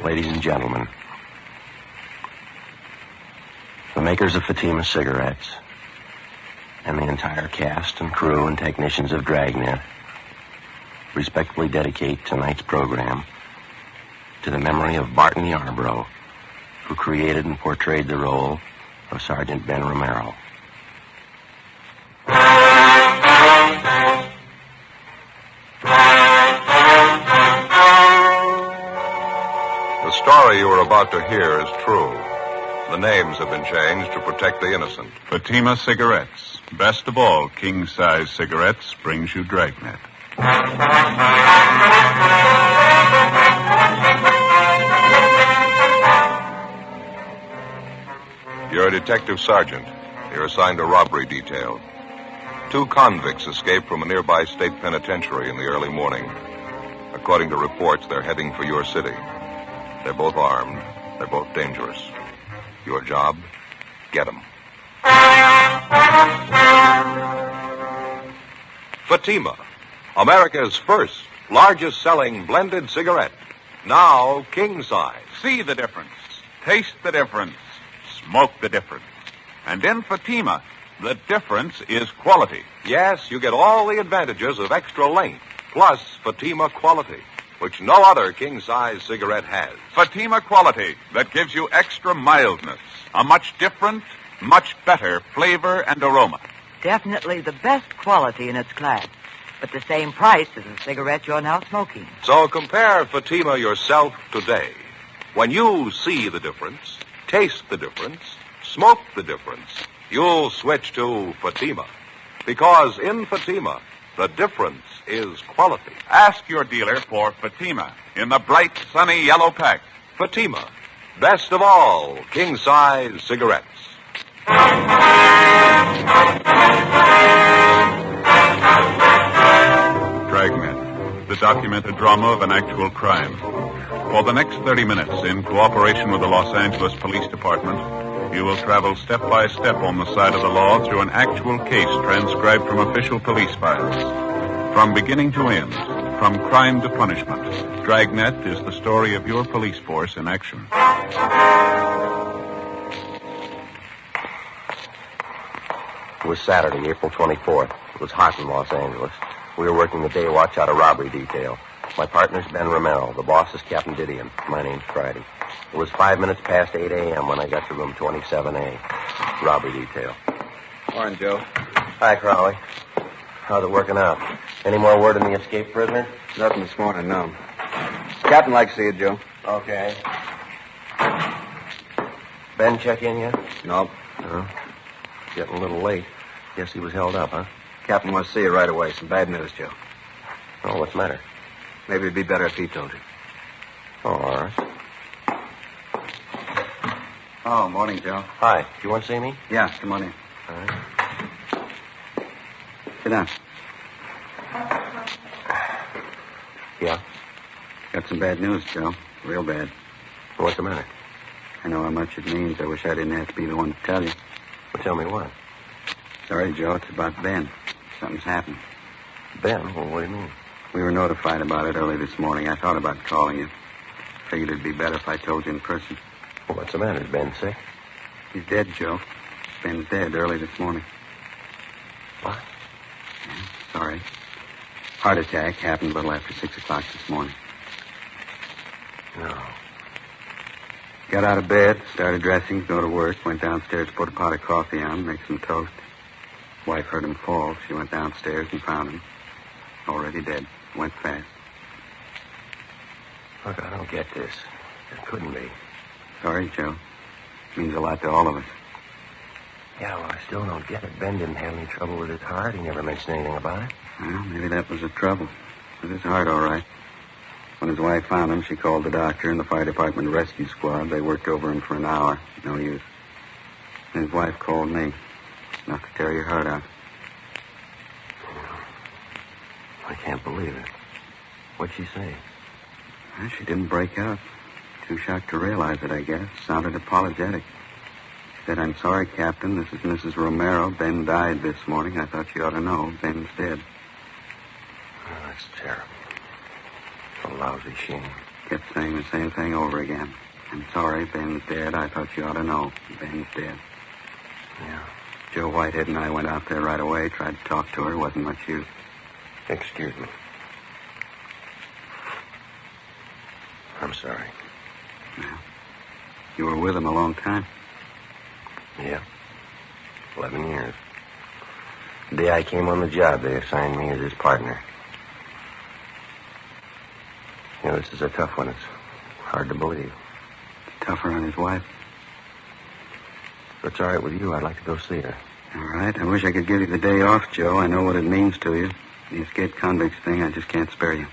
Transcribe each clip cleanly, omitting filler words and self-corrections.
Ladies and gentlemen, the makers of Fatima cigarettes and the entire cast and crew and technicians of Dragnet respectfully dedicate tonight's program to the memory of Barton Yarbrough, who created and portrayed the role of Sergeant Ben Romero. The story you are about to hear is true. The names have been changed to protect the innocent. Fatima Cigarettes. Best of all, king-size cigarettes brings you Dragnet. You're a detective sergeant. You're assigned a robbery detail. 2 convicts escaped from a nearby state penitentiary in the early morning. According to reports, they're heading for your city. They're both armed. They're both dangerous. Your job, get them. Fatima, America's first, largest-selling blended cigarette. Now king size. See the difference. Taste the difference. Smoke the difference. And in Fatima, the difference is quality. Yes, you get all the advantages of extra length, plus Fatima quality, which no other king-size cigarette has. Fatima quality that gives you extra mildness, a much different, much better flavor and aroma. Definitely the best quality in its class, but the same price as the cigarette you're now smoking. So compare Fatima yourself today. When you see the difference, taste the difference, smoke the difference, you'll switch to Fatima. Because in Fatima, the difference is quality. Ask your dealer for Fatima in the bright, sunny yellow pack. Fatima, best of all king-size cigarettes. Dragnet, the documented drama of an actual crime. For the next 30 minutes, in cooperation with the Los Angeles Police Department, you will travel step by step on the side of the law through an actual case transcribed from official police files. From beginning to end, from crime to punishment, Dragnet is the story of your police force in action. It was Saturday, April 24th. It was hot in Los Angeles. We were working the day watch out of robbery detail. My partner's Ben Romero. The boss is Captain Didion. My name's Friday. It was 5 minutes past 8 a.m. when I got to room 27A. Robbery detail. Morning, Joe. Hi, Crowley. How's it working out? Any more word on the escaped prisoner? Nothing this morning, no. Captain likes to see you, Joe. Okay. Ben check in yet? Nope. No. Getting a little late. Guess he was held up, huh? Captain wants to see you right away. Some bad news, Joe. Oh, what's the matter? Maybe it'd be better if he told you. Oh, all right. Oh, morning, Joe. Hi. Do you want to see me? Yeah, come on in. All right. Sit down. Yeah? Got some bad news, Joe. Real bad. What's the matter? I know how much it means. I wish I didn't have to be the one to tell you. Well, tell me what. Sorry, Joe. It's about Ben. Something's happened. Ben? Well, what do you mean? We were notified about it early this morning. I thought about calling you. Figured it'd be better if I told you in person. Well, what's the matter? Is Ben sick? He's dead, Joe. Ben's dead early this morning. What? Yeah, sorry. Heart attack happened a little after 6 o'clock this morning. No. Got out of bed, started dressing, go to work, went downstairs, put a pot of coffee on, make some toast. Wife heard him fall. She went downstairs and found him. Already dead. Went fast. Look, I don't get this. It couldn't be. Sorry, Joe. Means a lot to all of us. Yeah, well, I still don't get it. Ben didn't have any trouble with his heart. He never mentioned anything about it. Well, maybe that was the trouble. With his heart, all right. When his wife found him, she called the doctor and the fire department rescue squad. They worked over him for an hour. No use. And his wife called me. Enough to tear your heart out. I can't believe it. What'd she say? Well, she didn't break out. Too shocked to realize it, I guess. Sounded apologetic. She said, "I'm sorry, Captain. This is Mrs. Romero. Ben died this morning. I thought you ought to know. Ben's dead." Oh, that's terrible. It's a lousy shame. Kept saying the same thing over again. I'm sorry, Ben's dead. I thought you ought to know. Ben's dead. Yeah. Joe Whitehead and I went out there right away, tried to talk to her. Wasn't much use. Excuse me. I'm sorry. Yeah. You were with him a long time. Yeah. 11 years. The day I came on the job, they assigned me as his partner. You know, this is a tough one. It's hard to believe. Tougher on his wife. If it's all right with you, I'd like to go see her. All right. I wish I could give you the day off, Joe. I know what it means to you. The escaped convicts thing, I just can't spare you.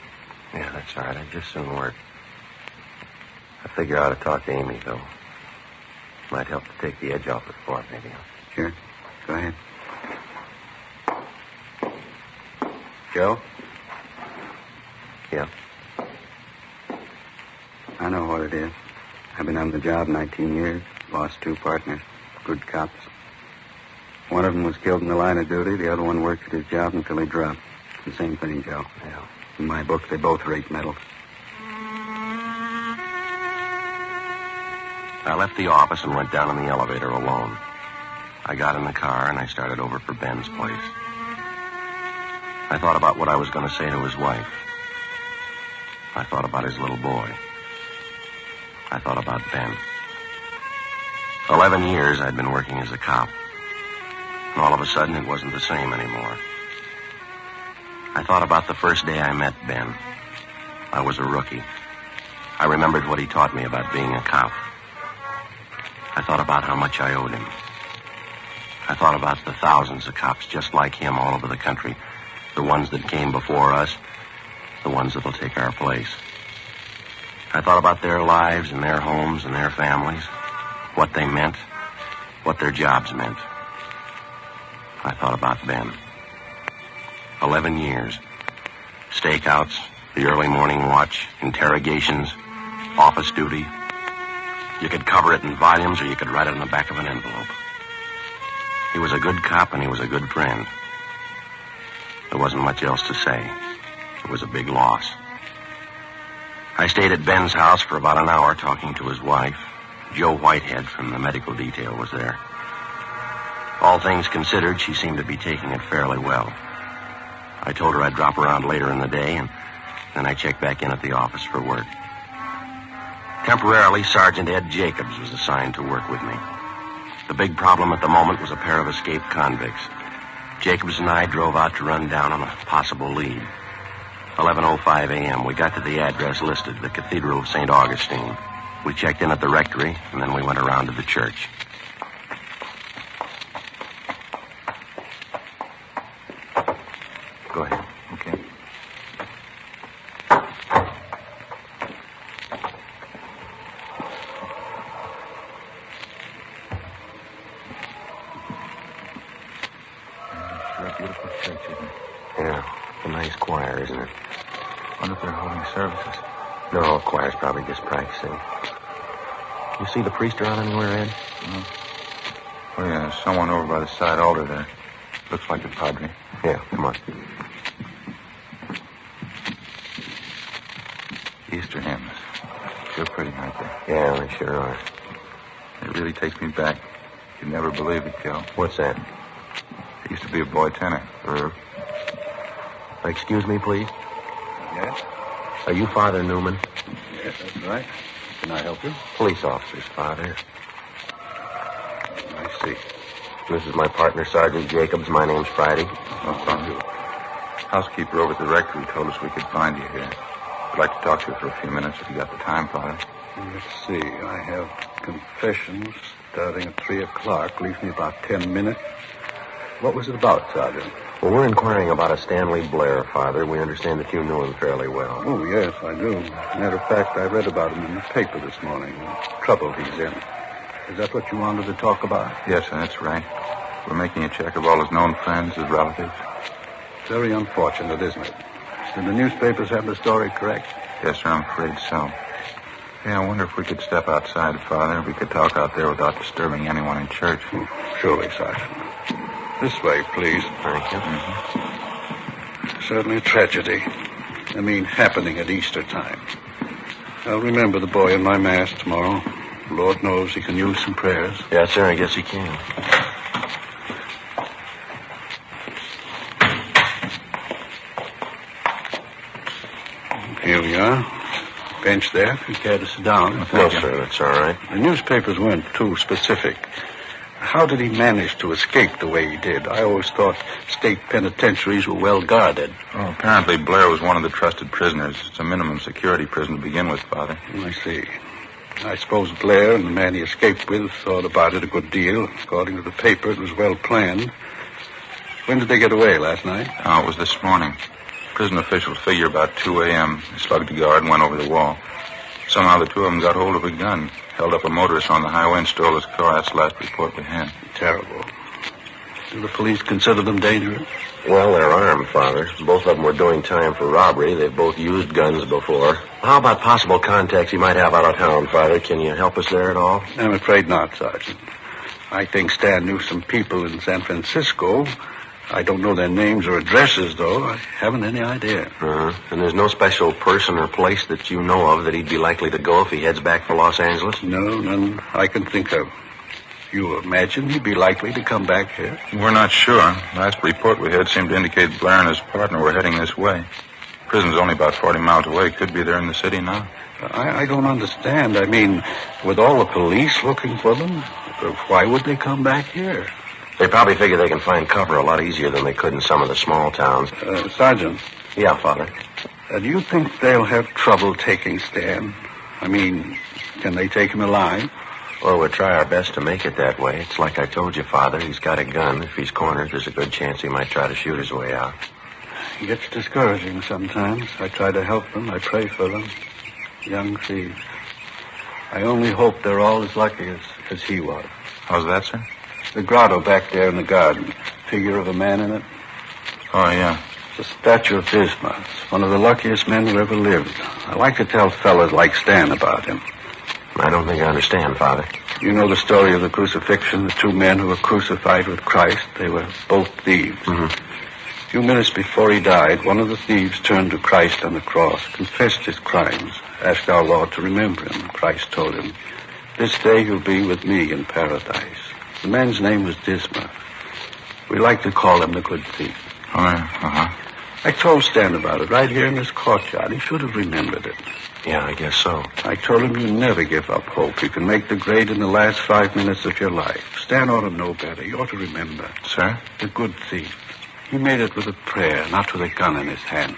Yeah, that's all right. I'd just soon work. I figure I ought to talk to Amy, though. Might help to take the edge off it for her, maybe. Sure. Go ahead. Joe? Yeah. I know what it is. I've been on the job 19 years. Lost 2 partners. Good cops. One of them was killed in the line of duty. The other one worked at his job until he dropped. It's the same thing, Joe. Yeah. In my book, they both rate medals. I left the office and went down in the elevator alone. I got in the car and I started over for Ben's place. I thought about what I was going to say to his wife. I thought about his little boy. I thought about Ben. 11 years I'd been working as a cop. And all of a sudden it wasn't the same anymore. I thought about the first day I met Ben. I was a rookie. I remembered what he taught me about being a cop. I thought about how much I owed him. I thought about the thousands of cops just like him all over the country. The ones that came before us. The ones that'll take our place. I thought about their lives and their homes and their families. What they meant. What their jobs meant. I thought about Ben. 11 years. Stakeouts, the early morning watch, interrogations, office duty. You could cover it in volumes or you could write it on the back of an envelope. He was a good cop and he was a good friend. There wasn't much else to say. It was a big loss. I stayed at Ben's house for about an hour talking to his wife. Joe Whitehead from the medical detail was there. All things considered, she seemed to be taking it fairly well. I told her I'd drop around later in the day, and then I checked back in at the office for work. Temporarily, Sergeant Ed Jacobs was assigned to work with me. The big problem at the moment was a pair of escaped convicts. Jacobs and I drove out to run down on a possible lead. 11:05 a.m., we got to the address listed, the Cathedral of St. Augustine. We checked in at the rectory, and then we went around to the church. Go ahead. Okay. Sure a beautiful church, isn't it? Yeah, a nice choir, isn't it? Wonder if they're holding services. No, choir's probably just practicing. You see the priest around anywhere, Ed? Oh, yeah, there's someone over by the side altar there. Looks like a padre. Yeah, come on. Easter hymns. Sure pretty, aren't they? Yeah, they sure are. It really takes me back. You'd never believe it, Joe. What's that? I used to be a boy tenor. Excuse me, please. Yes? Are you Father Newman? Yes, that's right. Can I help you? Police officer's father. I see. This is my partner, Sergeant Jacobs. My name's Friday. Oh, thank you. Housekeeper over at the rectory told us we could find you here. I'd like to talk to you for a few minutes if you got the time, Father. Let's see. I have confessions starting at 3 o'clock. Leaves me about 10 minutes. What was it about, Sergeant? Well, we're inquiring about a Stanley Blair, Father. We understand that you knew him fairly well. Oh, yes, I do. Matter of fact, I read about him in the paper this morning. The trouble he's in. Is that what you wanted to talk about? Yes, sir, that's right. We're making a check of all his known friends, his relatives. Very unfortunate, isn't it? Did the newspapers have the story correct? Yes, sir, I'm afraid so. Hey, I wonder if we could step outside, Father. We could talk out there without disturbing anyone in church. Surely, Sergeant. This way, please. Thank you. Certainly a tragedy. I mean, happening at Easter time. I'll remember the boy in my mass tomorrow. Lord knows he can use some prayers. Yes, sir, I guess he can. Here we are. Bench there, if you care to sit down. No, sir, that's all right. The newspapers weren't too specific. How did he manage to escape the way he did? I always thought state penitentiaries were well guarded. Well, apparently Blair was one of the trusted prisoners. It's a minimum security prison to begin with, Father. I see. I suppose Blair and the man he escaped with thought about it a good deal. According to the paper, it was well planned. When did they get away, last night? Oh, it was this morning. Prison officials figure about 2 a.m. They slugged a guard and went over the wall. Somehow the two of them got hold of a gun, held up a motorist on the highway and stole his car. That's the last report we had. Terrible. Do the police consider them dangerous? Well, they're armed, Father. Both of them were doing time for robbery. They've both used guns before. How about possible contacts he might have out of town, Father? Can you help us there at all? I'm afraid not, Sergeant. I think Stan knew some people in San Francisco. I don't know their names or addresses, though. I haven't any idea. And there's no special person or place that you know of that he'd be likely to go if he heads back for Los Angeles? No, none I can think of. You imagine he'd be likely to come back here? We're not sure. Last report we had seemed to indicate Blair and his partner were heading this way. Prison's only about 40 miles away. Could be there in the city now. I don't understand. I mean, with all the police looking for them, why would they come back here? They probably figure they can find cover a lot easier than they could in some of the small towns. Sergeant. Yeah, Father. Do you think they'll have trouble taking Stan? I mean, can they take him alive? Well, we'll try our best to make it that way. It's like I told you, Father. He's got a gun. If he's cornered, there's a good chance he might try to shoot his way out. It gets discouraging sometimes. I try to help them. I pray for them. Young thieves. I only hope they're all as lucky as he was. How's that, sir? The grotto back there in the garden. Figure of a man in it. Oh, yeah. It's a statue of Bismarck. It's one of the luckiest men who ever lived. I like to tell fellas like Stan about him. I don't think I understand, Father. You know the story of the crucifixion, the two men who were crucified with Christ. They were both thieves. Mm-hmm. A few minutes before he died, one of the thieves turned to Christ on the cross, confessed his crimes, asked our Lord to remember him. Christ told him, "This day you'll be with me in paradise." The man's name was Disma. We like to call him the good thief. Oh, yeah. Uh-huh. I told Stan about it right here in this courtyard. He should have remembered it. Yeah, I guess so. I told him you never give up hope. You can make the grade in the last 5 minutes of your life. Stan ought to know better. He ought to remember. Sir? The good thief. He made it with a prayer, not with a gun in his hand.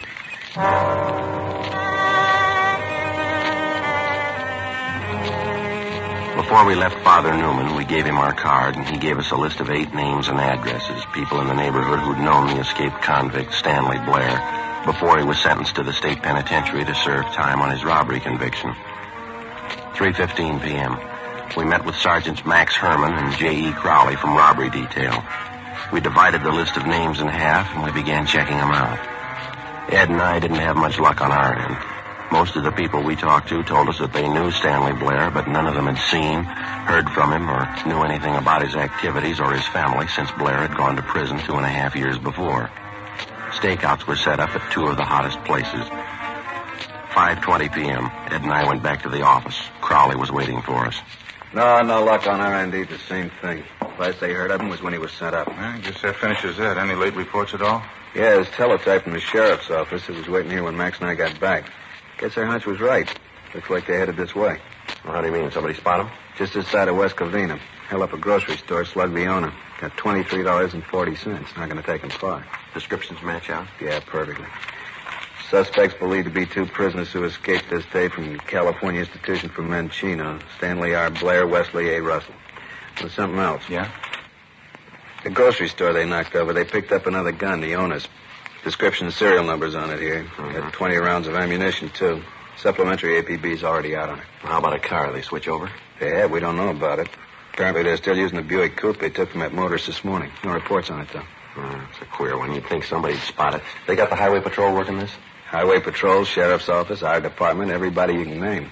Before we left Father Newman, we gave him our card, and he gave us a list of 8 names and addresses, people in the neighborhood who'd known the escaped convict, Stanley Blair, before he was sentenced to the state penitentiary to serve time on his robbery conviction. 3:15 p.m. We met with Sergeants Max Herman and J.E. Crowley from robbery detail. We divided the list of names in half, and we began checking them out. Ed and I didn't have much luck on our end. Most of the people we talked to told us that they knew Stanley Blair, but none of them had seen, heard from him, or knew anything about his activities or his family since Blair had gone to prison 2.5 years before. Stakeouts were set up at 2 of the hottest places. 5:20 p.m. Ed and I went back to the office. Crowley was waiting for us. No luck on our end either. Same thing. Last they heard of him was when he was sent up. I guess that finishes that. Any late reports at all? Yeah, his teletype from the sheriff's office. It was waiting here when Max and I got back. Guess our hunch was right. Looks like they headed this way. Well, how do you mean? Somebody spot him? Just this side of West Covina. Held up a grocery store, slugged the owner. Got $23.40. Not going to take him far. Descriptions match out? Yeah, perfectly. Suspects believed to be 2 prisoners who escaped this day from California Institution for Men Chino. Stanley R. Blair, Wesley A. Russell. There's something else. Yeah? The grocery store they knocked over, they picked up another gun, the owner's. Description and serial numbers on it here. Got 20 rounds of ammunition, too. Supplementary APB's already out on it. How about a car? They switch over? Yeah, we don't know about it. Apparently they're still using the Buick coupe they took from that motorist this morning. No reports on it, though. It's a queer one. You'd think somebody'd spot it. They got the highway patrol working this? Highway patrol, sheriff's office, our department, everybody you can name.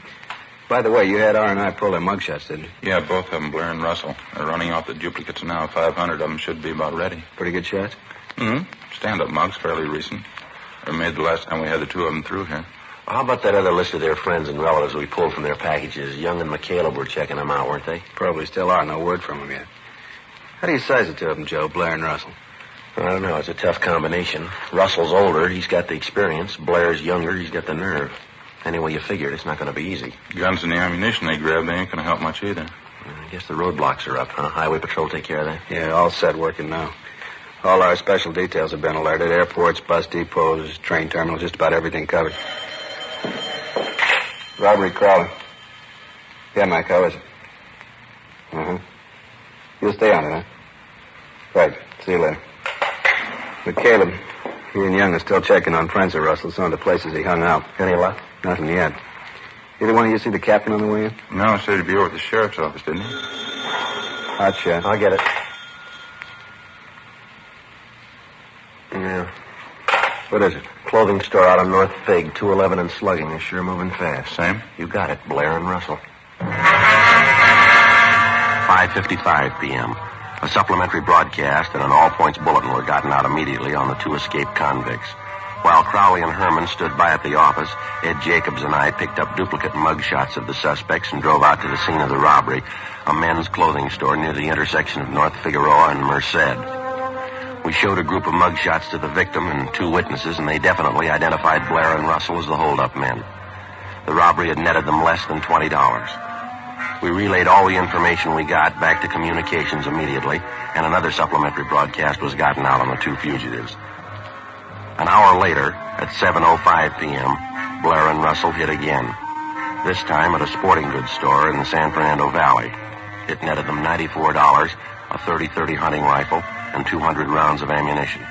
By the way, you had R&I pull their mugshots, didn't you? Yeah, both of them, Blair and Russell. They're running off the duplicates now. 500 of them should be about ready. Pretty good shots? Mm-hmm. Stand-up mugs, fairly recent. They were made the last time we had the 2 of them through here. How about that other list of their friends and relatives we pulled from their packages? Young and McCaleb were checking them out, weren't they? Probably still are. No word from them yet. How do you size it to them, Joe, Blair and Russell? I don't know. It's a tough combination. Russell's older. He's got the experience. Blair's younger. He's got the nerve. Any way you figure it, it's not going to be easy. Guns and the ammunition they grabbed, they ain't going to help much either. I guess the roadblocks are up, huh? Highway Patrol take care of that? Yeah, all set working now. All our special details have been alerted. Airports, bus depots, train terminals, just about everything covered. Robbery crawling. Yeah, Mike, how is it? Uh-huh. You'll stay on it, huh? Right. See you later. But Caleb, he and Young are still checking on friends of Russell, some of the places he hung out. Any luck? Nothing yet. Either one of you see the captain on the way in? No, he said he'd be over at the sheriff's office, didn't he? Hot shot. I'll get it. Yeah. What is it? Clothing store out on North Fig, 211 and Slugging. They're sure moving fast. Same? You got it, Blair and Russell. 5:55 p.m. A supplementary broadcast and an all-points bulletin were gotten out immediately on the two escaped convicts. While Crowley and Herman stood by at the office, Ed Jacobs and I picked up duplicate mug shots of the suspects and drove out to the scene of the robbery, a men's clothing store near the intersection of North Figueroa and Merced. We showed a group of mug shots to the victim and two witnesses, and they definitely identified Blair and Russell as the hold-up men. The robbery had netted them less than $20. We relayed all the information we got back to communications immediately, and another supplementary broadcast was gotten out on the two fugitives. An hour later, at 7:05 p.m., Blair and Russell hit again, this time at a sporting goods store in the San Fernando Valley. It netted them $94, a .30-30 hunting rifle, and 200 rounds of ammunition.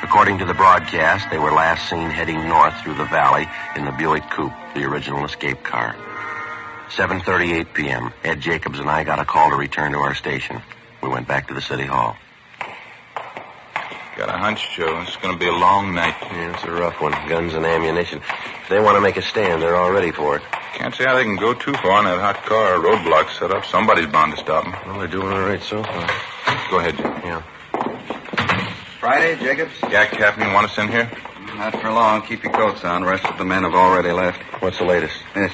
According to the broadcast, they were last seen heading north through the valley in the Buick Coupe, the original escape car. 7:38 p.m., Ed Jacobs and I got a call to return to our station. We went back to the city hall. Got a hunch, Joe. It's going to be a long night. Yeah, it's a rough one. Guns and ammunition. If they want to make a stand, they're all ready for it. Can't see how they can go too far in that hot car. Roadblock set up. Somebody's bound to stop them. Well, they're doing all right so far. Go ahead, Joe. Yeah. Friday, Jacobs? Yeah, Captain, you want us in here? Not for long. Keep your coats on. The rest of the men have already left. What's the latest? This.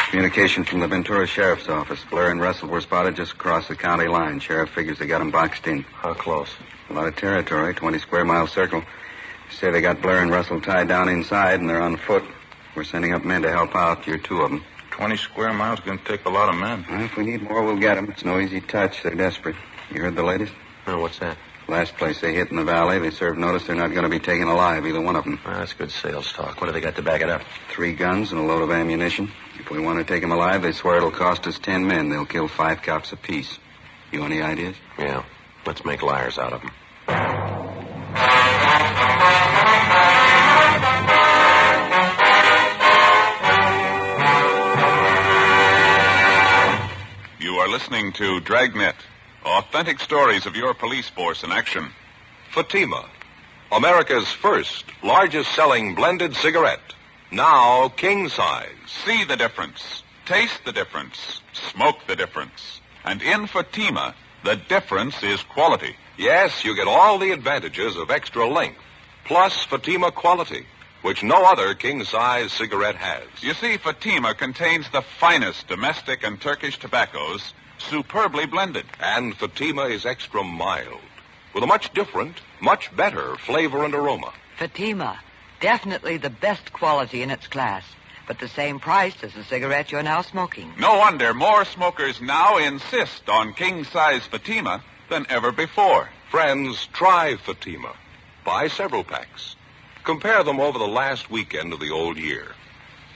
Communication from the Ventura Sheriff's Office. Blair and Russell were spotted just across the county line. Sheriff figures they got them boxed in. How close? A lot of territory, 20-square-mile circle. Say they got Blair and Russell tied down inside, and they're on foot. We're sending up men to help out. You're two of them. 20 square miles is going to take a lot of men. Well, if we need more, we'll get them. It's no easy touch. They're desperate. You heard the latest? No, what's that? Last place they hit in the valley, they served notice they're not going to be taken alive, either one of them. Well, that's good sales talk. What do they got to back it up? 3 guns and a load of ammunition. If we want to take them alive, they swear it'll cost us 10 men. They'll kill 5 cops apiece. You any ideas? Yeah. Let's make liars out of them. You are listening to Dragnet, authentic stories of your police force in action. Fatima, America's first, largest-selling blended cigarette. Now king size. See the difference. Taste the difference. Smoke the difference. And in Fatima, the difference is quality. Yes, you get all the advantages of extra length, plus Fatima quality, which no other king-size cigarette has. You see, Fatima contains the finest domestic and Turkish tobaccos, superbly blended. And Fatima is extra mild, with a much different, much better flavor and aroma. Fatima, definitely the best quality in its class, but the same price as the cigarette you're now smoking. No wonder more smokers now insist on king-size Fatima than ever before. Friends, try Fatima. Buy several packs. Compare them over the last weekend of the old year.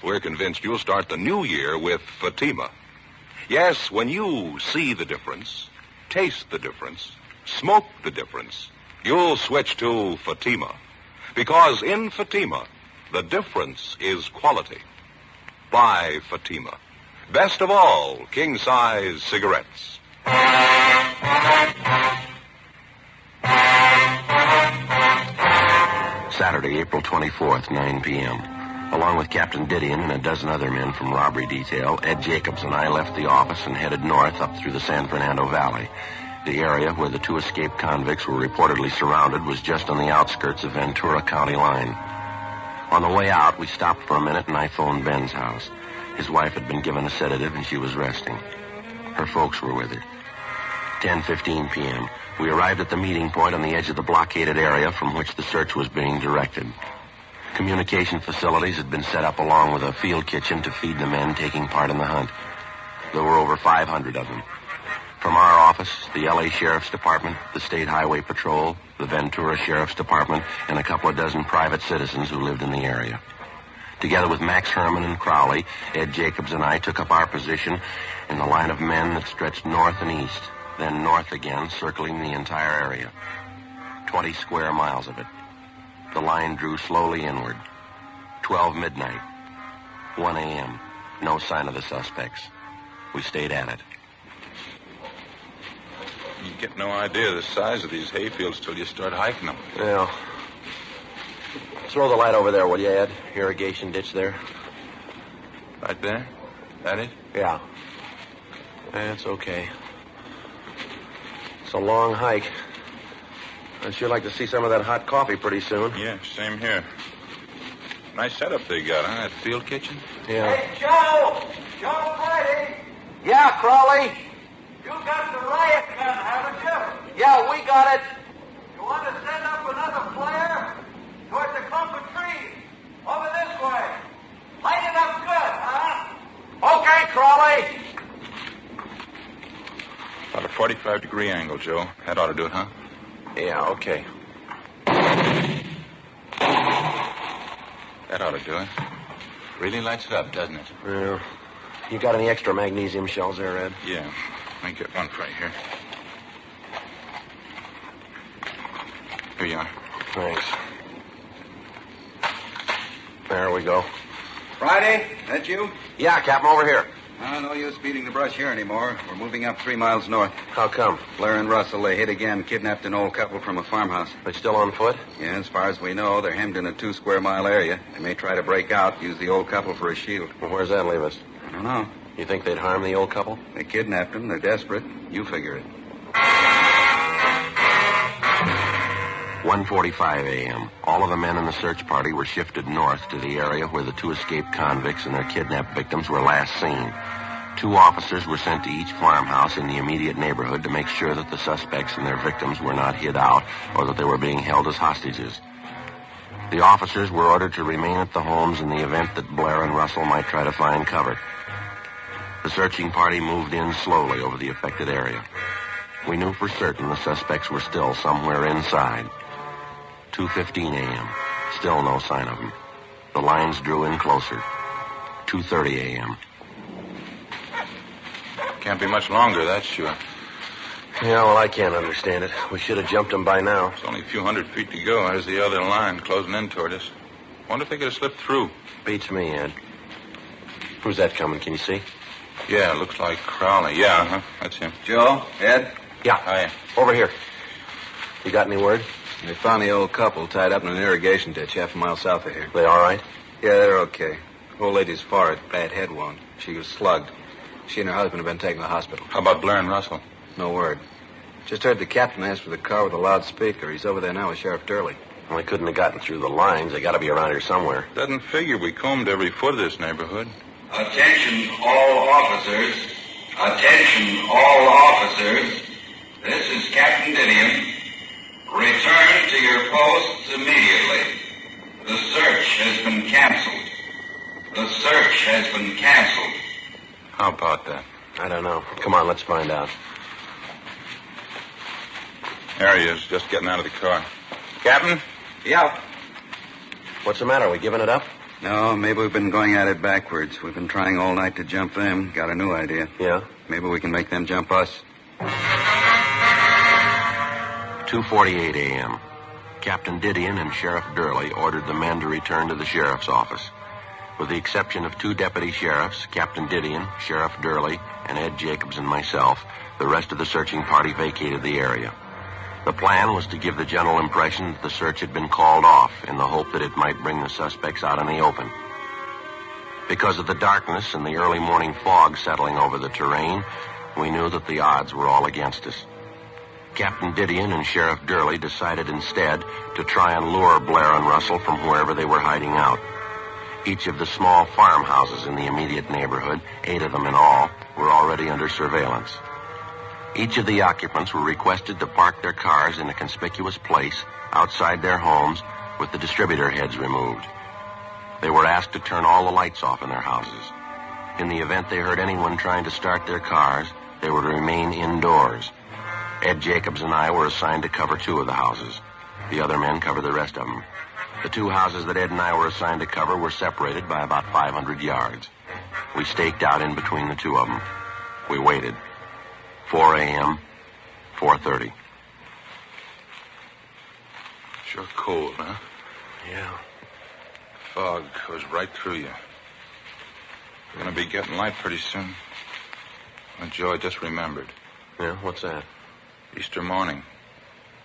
We're convinced you'll start the new year with Fatima. Yes, when you see the difference, taste the difference, smoke the difference, you'll switch to Fatima. Because in Fatima, the difference is quality. Buy Fatima. Best of all, king-size cigarettes. Saturday, April 24th, 9 p.m. Along with Captain Didion and a dozen other men from robbery detail, Ed Jacobs and I left the office and headed north up through the San Fernando Valley. The area where the 2 escaped convicts were reportedly surrounded was just on the outskirts of Ventura County line. On the way out, we stopped for a minute and I phoned Ben's house. His wife had been given a sedative and she was resting. Her folks were with her. 10:15 p.m. We arrived at the meeting point on the edge of the blockaded area from which the search was being directed. Communication facilities had been set up along with a field kitchen to feed the men taking part in the hunt. There were over 500 of them. From our office, the L.A. Sheriff's Department, the State Highway Patrol, the Ventura Sheriff's Department, and a couple of dozen private citizens who lived in the area. Together with Max Herman and Crowley, Ed Jacobs and I took up our position in the line of men that stretched north and east, then north again, circling the entire area. 20 square miles of it. The line drew slowly inward. 12 midnight. 1 a.m. No sign of the suspects. We stayed at it. You get no idea of the size of these hayfields till you start hiking them. Well, throw the light over there, will you, Ed? Irrigation ditch there. Right there? That it? Yeah. That's okay. It's a long hike. I'd sure like to see some of that hot coffee pretty soon. Yeah, same here. Nice setup they got, huh? That field kitchen? Yeah. Hey, Joe! Joe Friday! Yeah, Crowley? You got the riot gun, haven't you? Yeah, we got it. You want to send up another flare? Towards the clump of trees. Over this way. Light it up good, huh? Okay, Crowley. About a 45-degree angle, Joe. That ought to do it, huh? Yeah, okay. That ought to do it. Really lights it up, doesn't it? Well, you got any extra magnesium shells there, Ed? Yeah. Let me get one right here. Here you are. Thanks. There we go. Friday, that you? Yeah, Captain, over here. No use beating the brush here anymore. We're moving up 3 miles north. How come? Blair and Russell, they hit again, kidnapped an old couple from a farmhouse. They still on foot? Yeah, as far as we know, they're hemmed in a 2-square-mile area. They may try to break out, use the old couple for a shield. Well, where's that leave us? I don't know. You think they'd harm the old couple? They kidnapped them. They're desperate. You figure it. 1:45 a.m. All of the men in the search party were shifted north to the area where the 2 escaped convicts and their kidnapped victims were last seen. 2 officers were sent to each farmhouse in the immediate neighborhood to make sure that the suspects and their victims were not hid out or that they were being held as hostages. The officers were ordered to remain at the homes in the event that Blair and Russell might try to find cover. The searching party moved in slowly over the affected area. We knew for certain the suspects were still somewhere inside. 2:15 a.m. Still no sign of them. The lines drew in closer. 2:30 a.m. Can't be much longer, that's sure. Yeah, well, I can't understand it. We should have jumped them by now. It's only a few hundred feet to go. There's the other line closing in toward us. Wonder if they could have slipped through. Beats me, Ed. Who's that coming? Can you see? Yeah, looks like Crowley. Yeah, that's him. Joe? Ed? Yeah. Hi. Over here. You got any word? They found the old couple tied up in an irrigation ditch half a mile south of here. They all right? Yeah, they're okay. Old lady's forehead, bad head wound. She was slugged. She and her husband have been taken to the hospital. How about Blair and Russell? No word. Just heard the captain ask for the car with a loudspeaker. He's over there now with Sheriff Durley. Well, they couldn't have gotten through the lines. They got to be around here somewhere. Doesn't figure we combed every foot of this neighborhood. Attention all officers. Attention all officers. This is Captain Didion. Return to your posts immediately. The search has been canceled. The search has been canceled. How about that? I don't know. Come on, let's find out. There he is, just getting out of the car. Captain? Yeah. What's the matter? Are we giving it up? No, maybe we've been going at it backwards. We've been trying all night to jump them. Got a new idea. Yeah? Maybe we can make them jump us. 2:48 a.m. Captain Didion and Sheriff Durley ordered the men to return to the sheriff's office. With the exception of 2 deputy sheriffs, Captain Didion, Sheriff Durley, and Ed Jacobs and myself, the rest of the searching party vacated the area. The plan was to give the general impression that the search had been called off in the hope that it might bring the suspects out in the open. Because of the darkness and the early morning fog settling over the terrain, we knew that the odds were all against us. Captain Didion and Sheriff Durley decided instead to try and lure Blair and Russell from wherever they were hiding out. Each of the small farmhouses in the immediate neighborhood, 8 of them in all, were already under surveillance. Each of the occupants were requested to park their cars in a conspicuous place outside their homes with the distributor heads removed. They were asked to turn all the lights off in their houses. In the event they heard anyone trying to start their cars, they were to remain indoors. Ed Jacobs and I were assigned to cover 2 of the houses. The other men covered the rest of them. The 2 houses that Ed and I were assigned to cover were separated by about 500 yards. We staked out in between the 2 of them. We waited. 4 a.m., 4:30. Sure cold, huh? Yeah. Fog goes right through you. We're going to be getting light pretty soon. Oh, Joe, I just remembered. Yeah, what's that? Easter morning.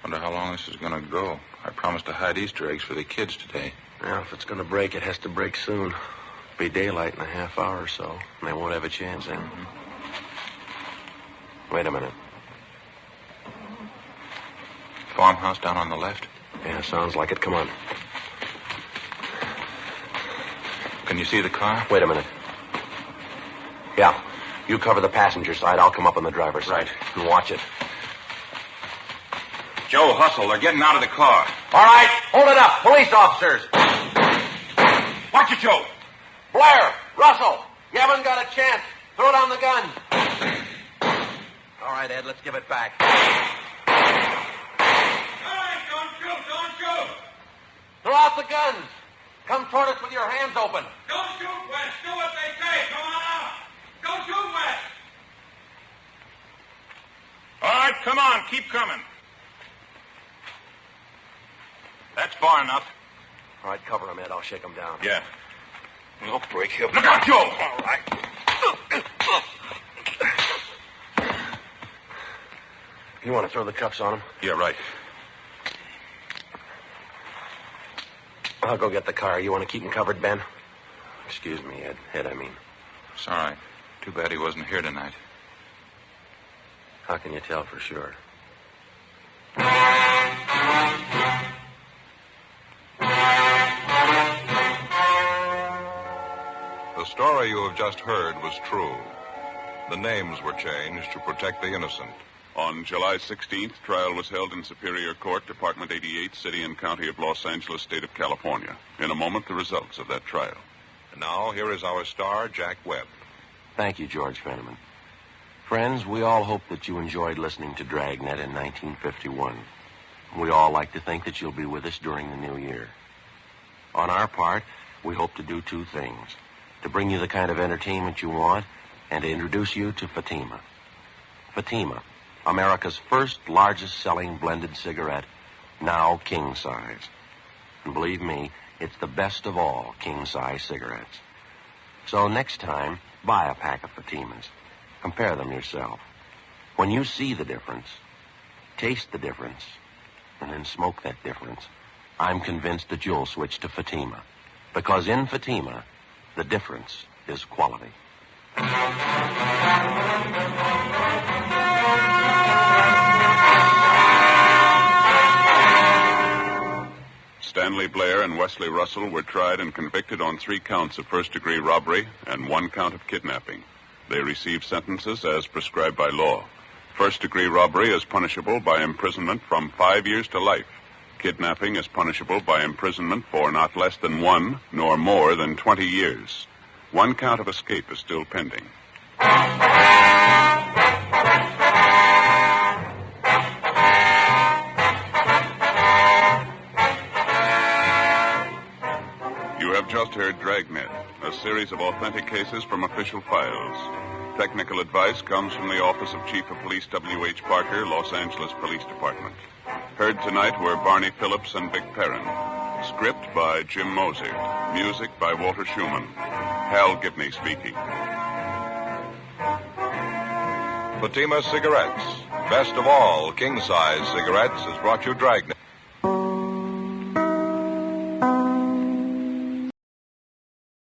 Wonder how long this is going to go. I promised to hide Easter eggs for the kids today. Well, if it's going to break, it has to break soon. It'll be daylight in a half hour or so, and they won't have a chance then. Wait a minute. Farmhouse down on the left? Yeah, sounds like it. Come on. Can you see the car? Wait a minute. Yeah. You cover the passenger side. I'll come up on the driver's side. And watch it. Joe, hustle. They're getting out of the car. All right. Hold it up. Police officers. Watch it, Joe. Blair. Russell. You haven't got a chance. Throw down the gun. All right, Ed. Let's give it back. Hey, don't shoot, don't shoot. Throw out the guns. Come toward us with your hands open. Don't shoot, West. Do what they say. Come on out. Don't shoot, West. All right, come on. Keep coming. That's far enough. All right, cover him, Ed. I'll shake him down. Yeah. We'll break him. Look out, Joe! All right. You want to throw the cuffs on him? Yeah, right. I'll go get the car. You want to keep him covered, Ben? Excuse me, Ed. Ed, I mean. It's all right. Too bad he wasn't here tonight. How can you tell for sure? The story you have just heard was true. The names were changed to protect the innocent. On July 16th, trial was held in Superior Court, Department 88, City and County of Los Angeles, State of California. In a moment, the results of that trial. And now, here is our star, Jack Webb. Thank you, George Fenneman. Friends, we all hope that you enjoyed listening to Dragnet in 1951. We all like to think that you'll be with us during the new year. On our part, we hope to do 2 things. To bring you the kind of entertainment you want, and to introduce you to Fatima. Fatima, America's first largest-selling blended cigarette, now king-size. And believe me, it's the best of all king-size cigarettes. So next time, buy a pack of Fatimas. Compare them yourself. When you see the difference, taste the difference, and then smoke that difference, I'm convinced that you'll switch to Fatima. Because in Fatima, the difference is quality. Stanley Blair and Wesley Russell were tried and convicted on 3 counts of first-degree robbery and 1 count of kidnapping. They received sentences as prescribed by law. First-degree robbery is punishable by imprisonment from 5 years to life. Kidnapping is punishable by imprisonment for not less than 1 nor more than 20 years. 1 count of escape is still pending. You have just heard Dragnet, a series of authentic cases from official files. Technical advice comes from the Office of Chief of Police W.H. Parker, Los Angeles Police Department. Heard tonight were Barney Phillips and Vic Perrin. Script by Jim Moser. Music by Walter Schumann. Hal Gibney speaking. Fatima Cigarettes. Best of all, king-size cigarettes has brought you Dragnet.